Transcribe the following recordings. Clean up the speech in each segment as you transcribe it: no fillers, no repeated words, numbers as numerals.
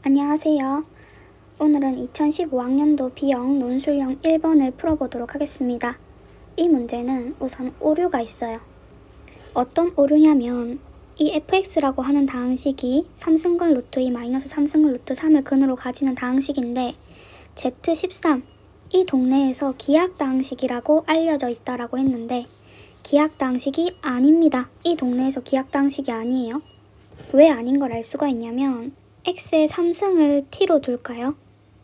안녕하세요. 오늘은 2015학년도 B형 논술형 1번을 풀어보도록 하겠습니다. 이 문제는 우선 오류가 있어요. 어떤 오류냐면 이 fx라고 하는 다항식이 3승근 루트 2 마이너스 3승근 루트 3을 근으로 가지는 다항식인데 Z13 이 동네에서 기하다항식이라고 알려져 있다라고 했는데 기하다항식이 아닙니다. 이 동네에서 기하다항식이 아니에요. 왜 아닌 걸 알 수가 있냐면 x의 3승을 t로 둘까요?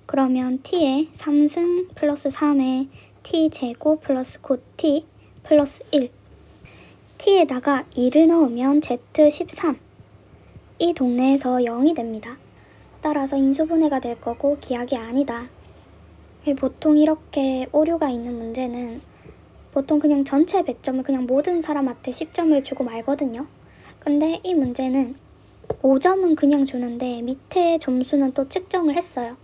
그러면 t에 3승 플러스 3에 t제곱 플러스 9t 플러스 1 t에다가 2를 넣으면 z13 이 동네에서 0이 됩니다. 따라서 인수분해가 될 거고 기하기 아니다. 보통 이렇게 오류가 있는 문제는 보통 그냥 전체 100점을 그냥 모든 사람한테 10점을 주고 말거든요. 근데 이 문제는 5점은 그냥 주는데 밑에 점수는 또 측정을 했어요.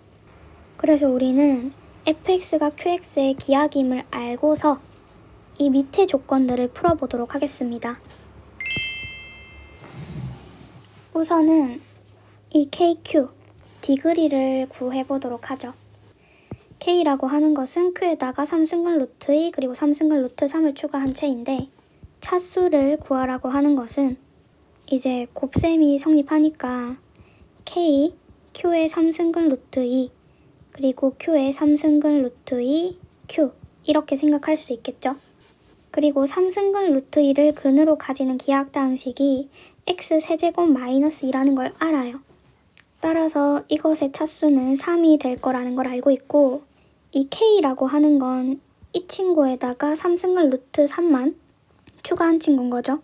그래서 우리는 fx가 qx의 기하임을 알고서 이 밑에 조건들을 풀어보도록 하겠습니다. 우선은 이 kq, 디그리를 구해보도록 하죠. k라고 하는 것은 q에다가 3승근 루트 2 그리고 3승근 루트 3을 추가한 채인데 차수를 구하라고 하는 것은 이제 곱셈이 성립하니까 k, q의 3승근 루트 2 그리고 q의 3승근 루트 2, q 이렇게 생각할 수 있겠죠. 그리고 3승근 루트 2를 근으로 가지는 기하다항식이 x 세제곱 마이너스 2라는 걸 알아요. 따라서 이것의 차수는 3이 될 거라는 걸 알고 있고 이 k라고 하는 건 이 친구에다가 3승근 루트 3만 추가한 친구인 거죠.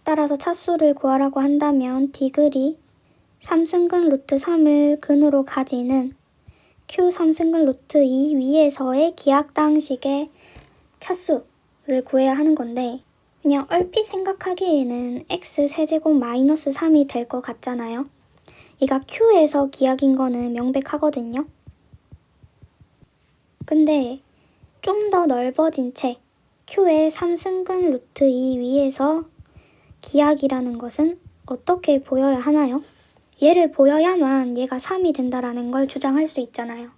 따라서 차수를 구하라고 한다면 디그리 3승근 루트 3을 근으로 가지는 q 3승근 루트 2 위에서의 기하다항식의 차수를 구해야 하는 건데 그냥 얼핏 생각하기에는 x 세제곱 마이너스 3이 될 것 같잖아요. 얘가 q에서 기하인 거는 명백하거든요. 근데 좀 더 넓어진 채 q의 3승근 루트 2 위에서 기하기라는 것은 어떻게 보여야 하나요? 얘를 보여야만 얘가 3이 된다라는 걸 주장할 수 있잖아요.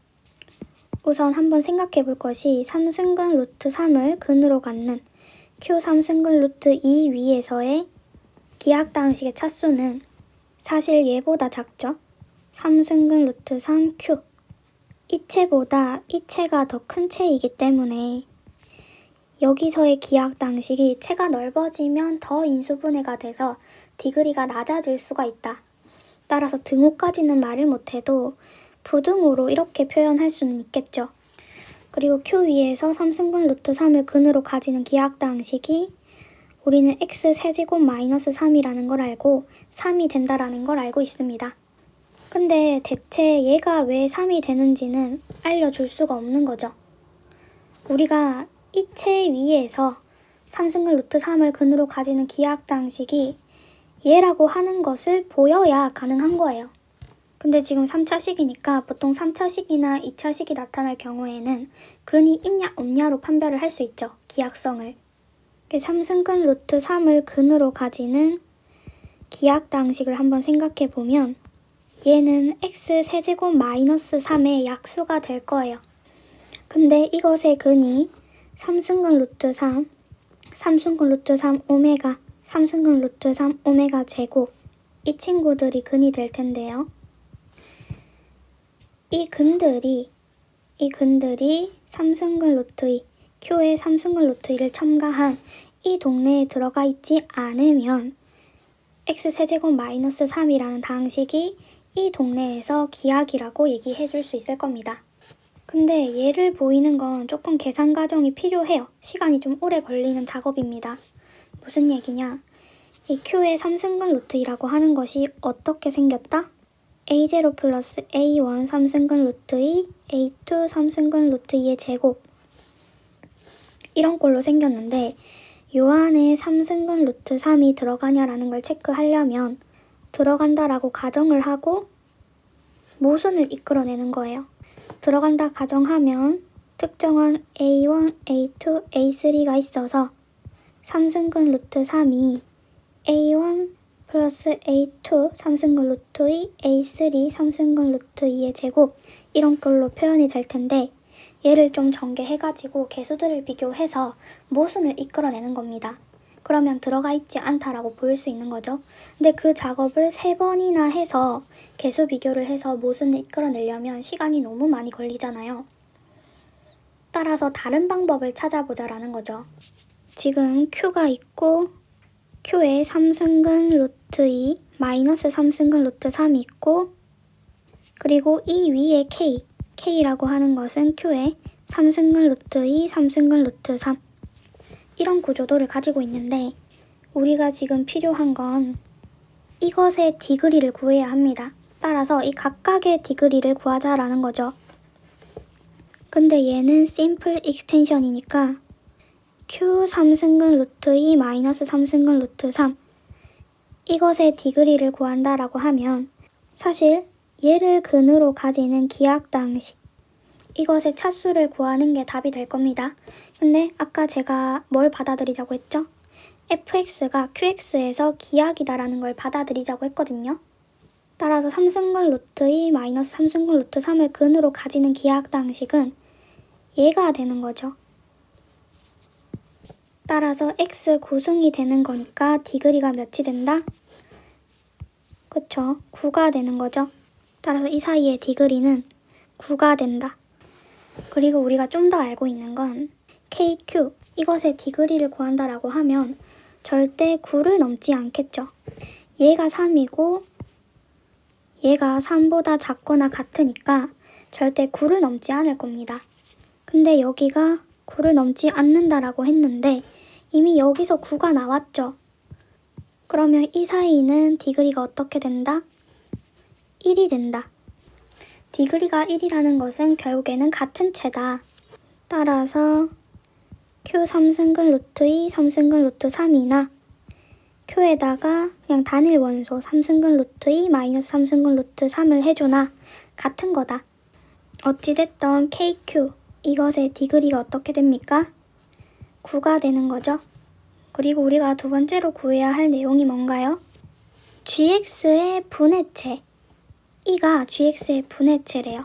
우선 한번 생각해 볼 것이 3승근 루트 3을 근으로 갖는 q 3승근 루트 2 위에서의 기하다항식의 차수는 사실 얘보다 작죠? 3승근 루트 3q 이 채보다 이 채가 더 큰 채이기 때문에 여기서의 기하다항식이 채가 넓어지면 더 인수분해가 돼서 디그리가 낮아질 수가 있다. 따라서 등호까지는 말을 못해도 부등호로 이렇게 표현할 수는 있겠죠. 그리고 q 위에서 3승근 루트 3을 근으로 가지는 기하다항식이 우리는 x 세제곱 마이너스 3이라는 걸 알고 3이 된다라는 걸 알고 있습니다. 근데 대체 얘가 왜 3이 되는지는 알려줄 수가 없는 거죠. 우리가 이 채 위에서 3승근 루트 3을 근으로 가지는 기하다항식이 얘라고 하는 것을 보여야 가능한 거예요. 근데 지금 3차식이니까 보통 3차식이나 2차식이 나타날 경우에는 근이 있냐 없냐로 판별을 할 수 있죠. 기하성을. 3승근 루트 3을 근으로 가지는 기하다항식을 한번 생각해 보면 얘는 x 세제곱 마이너스 3의 약수가 될 거예요. 근데 이것의 근이 3승근 루트 3, 3승근 루트 3 오메가, 3승근 루트 3 오메가 제곱 이 친구들이 근이 될 텐데요. 이 근들이 3승근 루트 2, q의 3승근 루트 2를 첨가한 이 동네에 들어가 있지 않으면 x 세제곱 마이너스 3이라는 다항식이 이 동네에서 기하기라고 얘기해 줄 수 있을 겁니다. 근데 얘를 보이는 건 조금 계산 과정이 필요해요. 시간이 좀 오래 걸리는 작업입니다. 무슨 얘기냐? 이 q의 3승근 루트 2라고 하는 것이 어떻게 생겼다? a0 플러스 a1 3승근 루트 2, a2 3승근 루트 2의 제곱 이런 꼴로 생겼는데 요 안에 3승근 루트 3이 들어가냐라는 걸 체크하려면 들어간다라고 가정을 하고 모순을 이끌어내는 거예요. 들어간다 가정하면 특정한 a1, a2, a3가 있어서 3승근 루트 3이 a1 플러스 A2 3승근 루트 2 A3 3승근 루트 2의 제곱 이런 걸로 표현이 될 텐데 얘를 좀 전개해가지고 개수들을 비교해서 모순을 이끌어내는 겁니다. 그러면 들어가 있지 않다라고 보일 수 있는 거죠. 근데 그 작업을 3번이나 해서 개수 비교를 해서 모순을 이끌어내려면 시간이 너무 많이 걸리잖아요. 따라서 다른 방법을 찾아보자라는 거죠. 지금 Q가 있고 Q에 3승근 루트 2 마이너스 3승근 루트 3이 있고 그리고 이 위에 K라고 하는 것은 Q에 3승근 루트 2 3승근 루트 3 이런 구조도를 가지고 있는데 우리가 지금 필요한 건 이것의 디그리를 구해야 합니다. 따라서 이 각각의 디그리를 구하자라는 거죠. 근데 얘는 심플 익스텐션이니까 Q 3승근 루트 2 마이너스 3승근 루트 3 이것의 디그리를 구한다라고 하면 사실 얘를 근으로 가지는 기하당식 이것의 차수를 구하는 게 답이 될 겁니다. 근데 아까 제가 뭘 받아들이자고 했죠? fx가 qx에서 기하이다라는 걸 받아들이자고 했거든요. 따라서 3승근 루트 2 마이너스 3승근 루트 3을 근으로 가지는 기하당식은 얘가 되는 거죠. 따라서 x 9승이 되는 거니까 디그리가 몇이 된다? 그쵸? 9가 되는 거죠. 따라서 이 사이의 디그리는 9가 된다. 그리고 우리가 좀 더 알고 있는 건 KQ 이것의 디그리를 구한다라고 하면 절대 9를 넘지 않겠죠. 얘가 3이고 얘가 3보다 작거나 같으니까 절대 9를 넘지 않을 겁니다. 근데 여기가 9를 넘지 않는다라고 했는데 이미 여기서 9가 나왔죠. 그러면 이 사이는 디그리가 어떻게 된다? 1이 된다. 디그리가 1이라는 것은 결국에는 같은 채다. 따라서 Q 3승근 루트 2, 3승근 루트 3이나 Q에다가 그냥 단일 원소 3승근 루트 2 마이너스 3승근 루트 3을 해주나 같은 거다. 어찌됐던 KQ 이것의 디그리가 어떻게 됩니까? 9가 되는 거죠. 그리고 우리가 두 번째로 구해야 할 내용이 뭔가요? GX의 분해체 이가 GX의 분해체래요.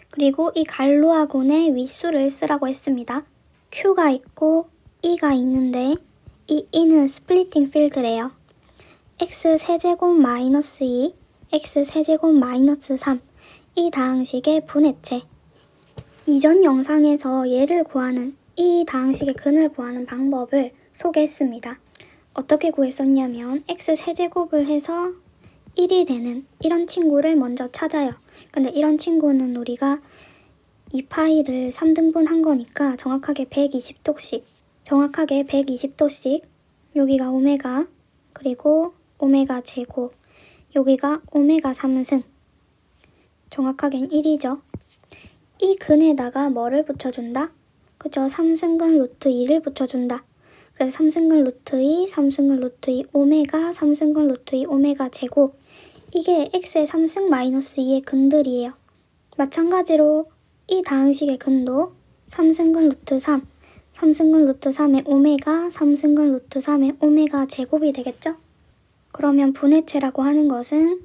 그리고 이 갈로아군의 윗수를 쓰라고 했습니다. Q가 있고 E가 있는데 이 E는 스플리팅 필드래요. X 세제곱 마이너스 2, X 세제곱 마이너스 3 이 다항식의 분해체. 이전 영상에서 얘를 구하는 이 다항식의 근을 구하는 방법을 소개했습니다. 어떻게 구했었냐면 X 세제곱을 해서 1이 되는 이런 친구를 먼저 찾아요. 근데 이런 친구는 우리가 이 파이를 3등분 한 거니까 정확하게 120도씩 여기가 오메가 그리고 오메가 제곱 여기가 오메가 3승 정확하게는 1이죠. 이 근에다가 뭐를 붙여준다? 그죠? 3승근 루트 2를 붙여준다. 그래서 3승근 루트 2, 3승근 루트 2 오메가 3승근 루트 2 오메가 제곱 이게 x의 3승 마이너스 2의 근들이에요. 마찬가지로 이 다항식의 근도 3승근 루트 3, 3승근 루트 3의 오메가 3승근 루트 3의 오메가 제곱이 되겠죠? 그러면 분해체라고 하는 것은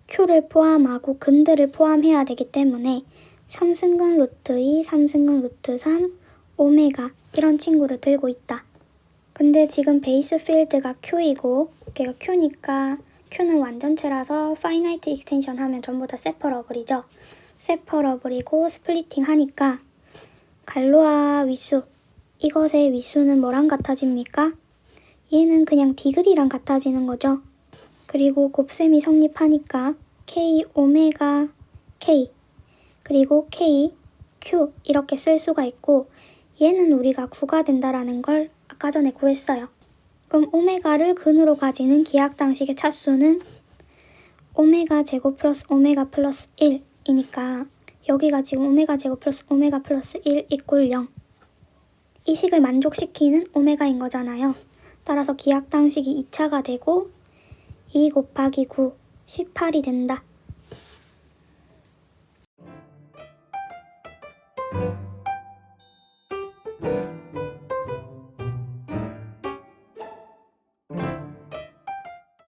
q를 포함하고 근들을 포함해야 되기 때문에 3승근 루트 2, 3승근 루트 3, 오메가 이런 친구를 들고 있다. 근데 지금 베이스 필드가 q이고 걔가 q니까 Q는 완전체라서 파이나이트 익스텐션 하면 전부 다 세퍼러블이죠. 세퍼러블이고 스플리팅 하니까 갈로아 윗수 이것의 윗수는 뭐랑 같아집니까? 얘는 그냥 디그리랑 같아지는 거죠. 그리고 곱셈이 성립하니까 K 오메가 K 그리고 K Q 이렇게 쓸 수가 있고 얘는 우리가 9가 된다라는 걸 아까 전에 구했어요. 그럼 오메가를 근으로 가지는 기하당식의 차수는 오메가 제곱 플러스 오메가 플러스 1이니까 여기가 지금 오메가 제곱 플러스 오메가 플러스 1 이꼴 0. 이 식을 만족시키는 오메가인 거잖아요. 따라서 기하당식이 2차가 되고 2 곱하기 9, 18이 된다.